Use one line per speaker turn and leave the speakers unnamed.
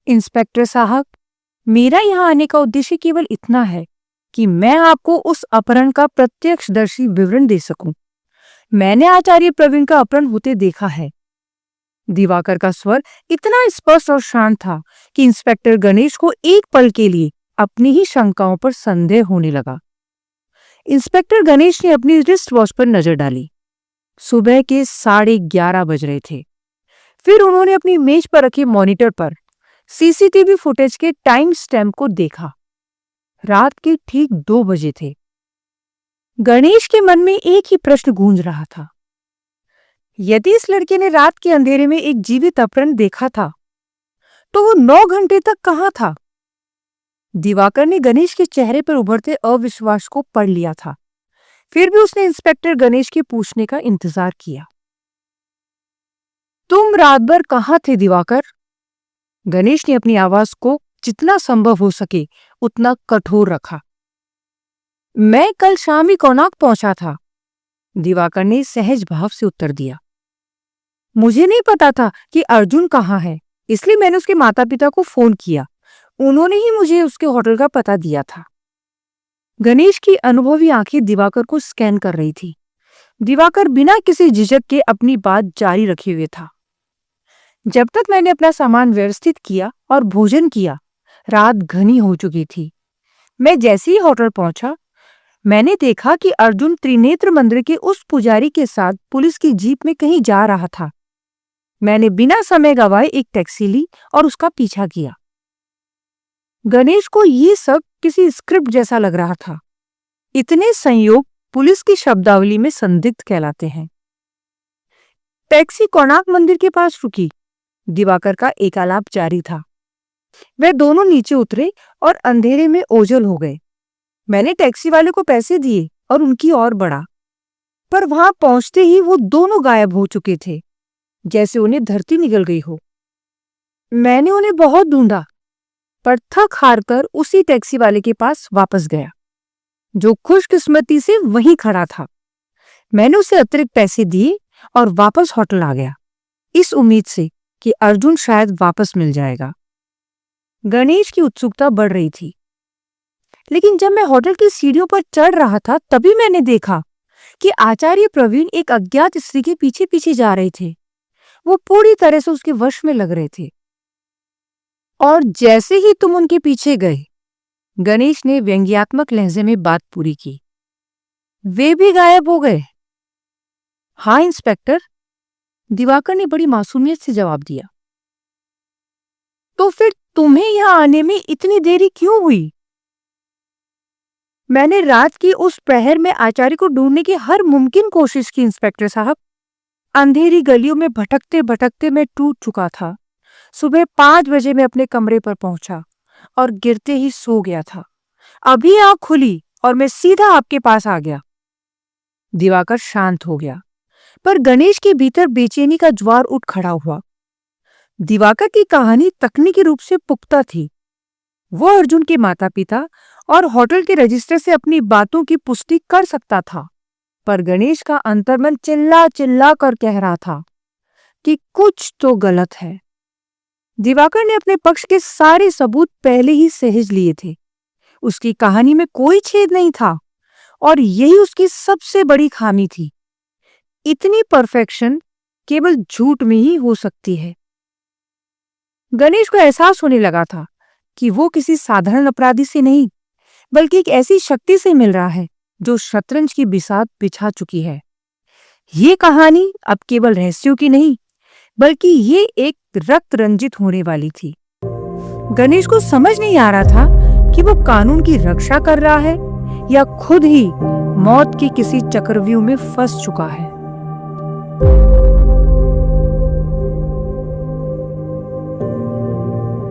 Inspector साहब, मेरा यहाँ आने का उद्देश्य केवल इतना है कि मैं आपको उस अपहरण का प्रत्यक्षदर्शी विवरण दे सकूं। मैंने आचार्य प्रवीण का अपहरण होते देखा है। दिवाकर का स्वर इतना स्पष्ट और शांत था कि इंस्पेक्टर गणेश को एक पल के लिए अपनी ही शंकाओं पर संदेह होने लगा। इंस्पेक्टर गणेश ने अपनी रिस्ट वॉच पर नजर डाली। सुबह के 11:30 बज रहे थे। फिर उन्होंने अपनी मेज पर रखे मॉनिटर पर सीसीटीवी फुटेज के टाइम स्टैम्प को देखा। रात के ठीक 2 बजे थे। गणेश के मन में एक ही प्रश्न गूंज रहा था। यदि इस लड़के ने रात के अंधेरे में एक जीवित अपहरण देखा था, तो वो 9 घंटे तक कहां था? दिवाकर ने गणेश के चेहरे पर उभरते अविश्वास को पढ़ लिया था। फिर भी उसने इंस्पेक्टर गणेश के पूछने का इंतजार किया। तुम रात भर कहां थे दिवाकर? गणेश ने अपनी आवाज को जितना संभव हो सके उतना कठोर रखा। मैं कल शाम ही कोणार्क पहुंचा था, दिवाकर ने सहज भाव से उत्तर दिया। मुझे नहीं पता था कि अर्जुन कहाँ है, इसलिए मैंने उसके माता पिता को फोन किया। उन्होंने ही मुझे उसके होटल का पता दिया था। गणेश की अनुभवी आंखें दिवाकर को स्कैन कर रही थी। दिवाकर बिना किसी झिझक के अपनी बात जारी रखे हुए था। जब तक मैंने अपना सामान व्यवस्थित किया और भोजन किया, रात घनी हो चुकी थी। मैं जैसे ही होटल पहुंचा, मैंने देखा कि अर्जुन त्रिनेत्र मंदिर के उस पुजारी के साथ पुलिस की जीप में कहीं जा रहा था। मैंने बिना समय गवाए एक टैक्सी ली और उसका पीछा किया। गणेश को ये सब किसी स्क्रिप्ट जैसा लग रहा था। इतने संयोग पुलिस की शब्दावली में संदिग्ध कहलाते हैं। टैक्सी कोणार्क मंदिर के पास रुकी। दिवाकर का एकालाप जारी था। वे दोनों नीचे उतरे और अंधेरे में ओझल हो गए। मैंने टैक्सी वाले को पैसे दिए और उनकी ओर बढ़ा, पर वहां पहुंचते ही वो दोनों गायब हो चुके थे, जैसे उन्हें धरती निगल गई हो। मैंने उन्हें बहुत ढूंढा, पर थक हारकर उसी टैक्सी वाले के पास वापस गया, जो खुशकिस्मती से वहीं खड़ा था। मैंने उसे अतिरिक्त पैसे दिए और वापस होटल आ गया, इस उम्मीद से कि अर्जुन शायद वापस मिल जाएगा। गणेश की उत्सुकता बढ़ रही थी, लेकिन जब मैं होटल की सीढ़ियों पर चढ़ रहा था, तभी मैंने देखा कि आचार्य प्रवीण एक अज्ञात स्त्री के पीछे पीछे जा रहे थे। वो पूरी तरह से उसके वश में लग रहे थे। और जैसे ही तुम उनके पीछे गए, गणेश ने व्यंग्यात्मक लहजे में बात पूरी की, वे भी गायब हो गए। हाँ इंस्पेक्टर, दिवाकर ने बड़ी मासूमियत से जवाब दिया। तो फिर तुम्हें यहां आने में इतनी देरी क्यों हुई? मैंने रात की उस प्रहर में आचार्य को ढूंढने की हर मुमकिन कोशिश की इंस्पेक्टर साहब। अंधेरी गलियों में भटकते भटकते मैं टूट चुका था। सुबह 5 बजे मैं अपने कमरे पर पहुंचा और गिरते ही सो गया था। अभी आंख खुली और मैं सीधा आपके पास आ गया। दिवाकर शांत हो गया, पर गणेश के भीतर बेचैनी का ज्वार उठ खड़ा हुआ। दिवाकर की कहानी तकनीकी रूप से पुख्ता थी। वो अर्जुन के माता पिता और होटल के रजिस्टर से अपनी बातों की पुष्टि कर सकता था, पर गणेश का अंतर्मन चिल्ला चिल्ला कर कह रहा था कि कुछ तो गलत है। दिवाकर ने अपने पक्ष के सारे सबूत पहले ही सहेज लिए थे। उसकी कहानी में कोई छेद नहीं था और यही उसकी सबसे बड़ी खामी थी। इतनी परफेक्शन केवल झूठ में ही हो सकती है। गणेश को एहसास होने लगा था कि वो किसी साधारण अपराधी से नहीं, बल्कि एक ऐसी शक्ति से मिल रहा है जो शतरंज की बिसात बिछा चुकी है। ये कहानी अब केवल रहस्यों की नहीं, बल्कि ये एक रक्त रंजित होने वाली थी। गणेश को समझ नहीं आ रहा था कि वो कानून की रक्षा कर रहा है या खुद ही मौत के किसी चक्रव्यूह में फंस चुका है।